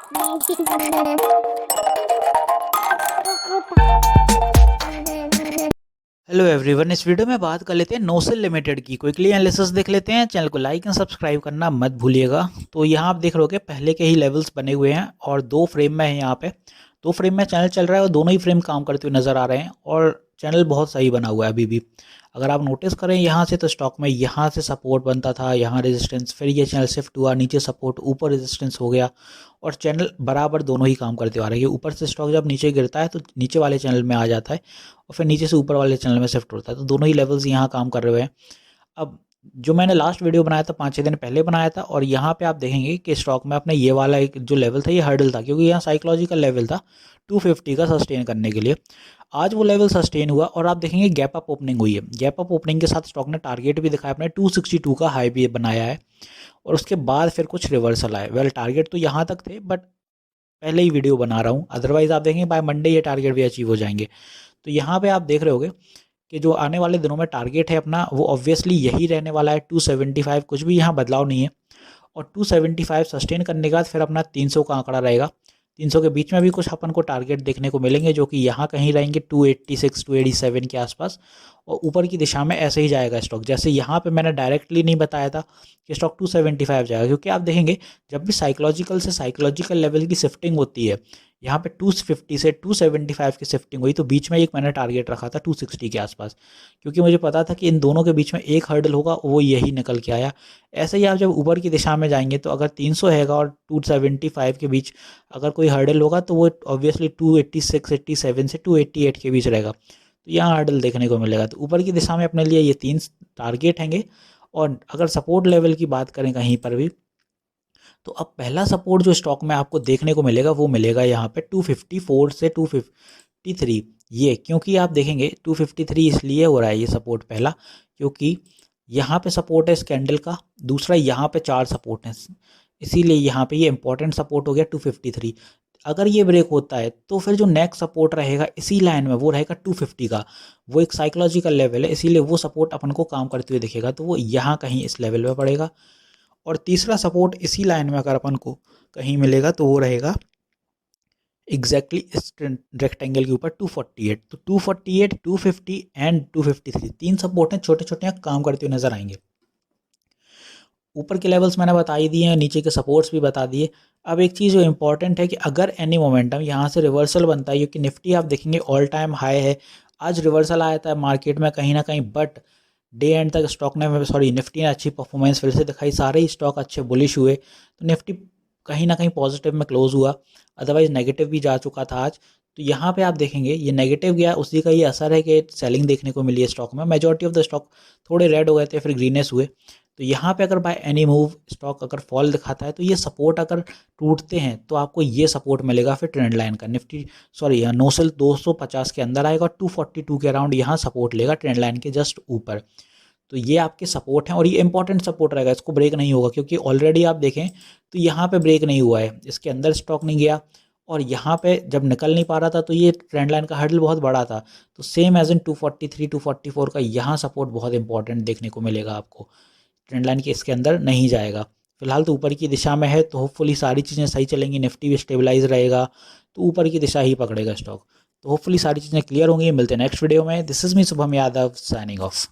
Hello everyone, इस video में बात कर लेते हैं नोसेल लिमिटेड की क्विकली एनालिसिस देख लेते हैं। चैनल को लाइक एंड सब्सक्राइब करना मत भूलिएगा। तो यहाँ आप देख रहे हो पहले के ही लेवल्स बने हुए हैं और दो फ्रेम में है। यहाँ पे दो फ्रेम में चैनल चल रहा है और दोनों ही फ्रेम काम करते हुए नज़र आ रहे हैं और चैनल बहुत सही बना हुआ है अभी भी। अगर आप नोटिस करें यहाँ से, तो स्टॉक में यहाँ से सपोर्ट बनता था, यहाँ रेजिस्टेंस, फिर ये चैनल शिफ्ट हुआ, नीचे सपोर्ट, ऊपर रेजिस्टेंस हो गया और चैनल बराबर दोनों ही काम करते आ रहे हैं। ऊपर से स्टॉक जब नीचे गिरता है तो नीचे वाले चैनल में आ जाता है और फिर नीचे से ऊपर वाले चैनल में शिफ्ट होता है। तो दोनों ही लेवल्स यहाँ काम कर रहे हैं। अब जो मैंने लास्ट वीडियो बनाया था 5-6 दिन पहले बनाया था और यहाँ पे आप देखेंगे कि स्टॉक में अपने ये वाला एक जो लेवल था, ये हर्डल था, क्योंकि यहाँ साइकोलॉजिकल लेवल था 250 का सस्टेन करने के लिए। आज वो लेवल सस्टेन हुआ और आप देखेंगे गैप अप ओपनिंग हुई है। गैप अप ओपनिंग के साथ स्टॉक ने टारगेट भी दिखाया, अपने 262 का हाई भी बनाया है और उसके बाद फिर कुछ रिवर्सल आए। वेल, टारगेट तो यहाँ तक थे, बट पहले ही वीडियो बना रहा हूँ, अदरवाइज आप देखेंगे बाय मंडे ये टारगेट भी अचीव हो जाएंगे। तो यहाँ पे आप देख रहे होगे कि जो आने वाले दिनों में टारगेट है अपना, वो ऑब्वियसली यही रहने वाला है 275। कुछ भी यहाँ बदलाव नहीं है और 275 सस्टेन करने के बाद फिर अपना 300 का आंकड़ा रहेगा। 300 के बीच में भी कुछ अपन को टारगेट देखने को मिलेंगे, जो कि यहाँ कहीं रहेंगे 286 287 के आसपास। और ऊपर की दिशा में ऐसे ही जाएगा स्टॉक। जैसे यहाँ पे मैंने डायरेक्टली नहीं बताया था कि स्टॉक 275 जाएगा, क्योंकि आप देखेंगे जब भी साइकोलॉजिकल से साइकोलॉजिकल लेवल की शिफ्टिंग होती है, यहाँ पे 250 से 275 की शिफ्टिंग हुई, तो बीच में एक मैंने टारगेट रखा था 260 के आसपास, क्योंकि मुझे पता था कि इन दोनों के बीच में एक हर्डल होगा, वो यही निकल के आया। ऐसे ही आप जब ऊपर की दिशा में जाएंगे तो अगर 300 हैगा और 275 के बीच अगर कोई हर्डल होगा तो वो ऑब्वियसली 286 87 से 288 के बीच रहेगा। तो यहाँ हर्डल देखने को मिलेगा। तो ऊपर की दिशा में अपने लिए ये 3 टारगेट हैंगे। और अगर सपोर्ट लेवल की बात करें कहीं पर भी, तो अब पहला सपोर्ट जो स्टॉक में आपको देखने को मिलेगा वो मिलेगा यहाँ पे 254 से 253। ये क्योंकि आप देखेंगे 253 इसलिए हो रहा है ये सपोर्ट पहला, क्योंकि यहाँ पे सपोर्ट है इस कैंडल का, दूसरा यहाँ पे 4 सपोर्ट हैं, इसीलिए यहाँ पे ये इंपॉर्टेंट सपोर्ट हो गया 253। अगर ये ब्रेक होता है तो फिर जो नेक्स्ट सपोर्ट रहेगा इसी लाइन में वो रहेगा 250 का। वो एक साइकोलॉजिकल लेवल है, इसीलिए वो सपोर्ट अपन को काम करते हुए दिखेगा, तो वो यहाँ कहीं इस लेवल पे पड़ेगा। और तीसरा सपोर्ट इसी लाइन में अगर अपन को कहीं मिलेगा तो वो रहेगा एग्जैक्टली इस रेक्टेंगल के ऊपर 248। तो 248, 250 एंड 253 तीन सपोर्ट हैं, छोटे छोटे काम करते हुए नजर आएंगे। ऊपर के लेवल्स मैंने बता ही दिए हैं, नीचे के सपोर्ट्स भी बता दिए। अब एक चीज़ जो इंपॉर्टेंट है कि अगर एनी मोमेंटम यहाँ से रिवर्सल बनता है, क्योंकि निफ्टी आप देखेंगे ऑल टाइम हाई है, आज रिवर्सल आया था मार्केट में कहीं ना कहीं, बट डे एंड तक स्टॉक ने निफ्टी ने अच्छी परफॉर्मेंस फिर से दिखाई, सारे ही स्टॉक अच्छे बुलिश हुए, तो निफ्टी कहीं ना कहीं पॉजिटिव में क्लोज हुआ, अदरवाइज नेगेटिव भी जा चुका था आज। तो यहाँ पे आप देखेंगे ये नेगेटिव गया, उसी का ये असर है कि सेलिंग देखने को मिली है स्टॉक में। मेजॉरिटी ऑफ द स्टॉक थोड़े रेड हो गए थे, फिर ग्रीनेस हुए। तो यहाँ पे अगर बाय एनी मूव स्टॉक अगर फॉल दिखाता है तो ये सपोर्ट अगर टूटते हैं तो आपको ये सपोर्ट मिलेगा फिर ट्रेंड लाइन का। निफ्टी नोसेल 250 के अंदर आएगा, 242 के अराउंड यहाँ सपोर्ट लेगा ट्रेंड लाइन के जस्ट ऊपर। तो ये आपके सपोर्ट हैं और ये इंपॉर्टेंट सपोर्ट रहेगा, इसको ब्रेक नहीं होगा, क्योंकि ऑलरेडी आप देखें तो यहाँ पे ब्रेक नहीं हुआ है, इसके अंदर स्टॉक नहीं गया और यहाँ पे जब निकल नहीं पा रहा था तो ये ट्रेंड लाइन का हर्डल बहुत बड़ा था। तो सेम एज इन 243 244 का यहाँ सपोर्ट बहुत इंपॉर्टेंट देखने को मिलेगा आपको, ट्रेंड लाइन के इसके अंदर नहीं जाएगा। फिलहाल तो ऊपर की दिशा में है, तो होपफुली सारी चीज़ें सही चलेंगी, निफ्टी भी स्टेबलाइज रहेगा, तो ऊपर की दिशा ही पकड़ेगा स्टॉक। तो होपफुली सारी चीज़ें क्लियर होंगी। मिलते हैं नेक्स्ट वीडियो में। This is me Shubham Yadav signing off.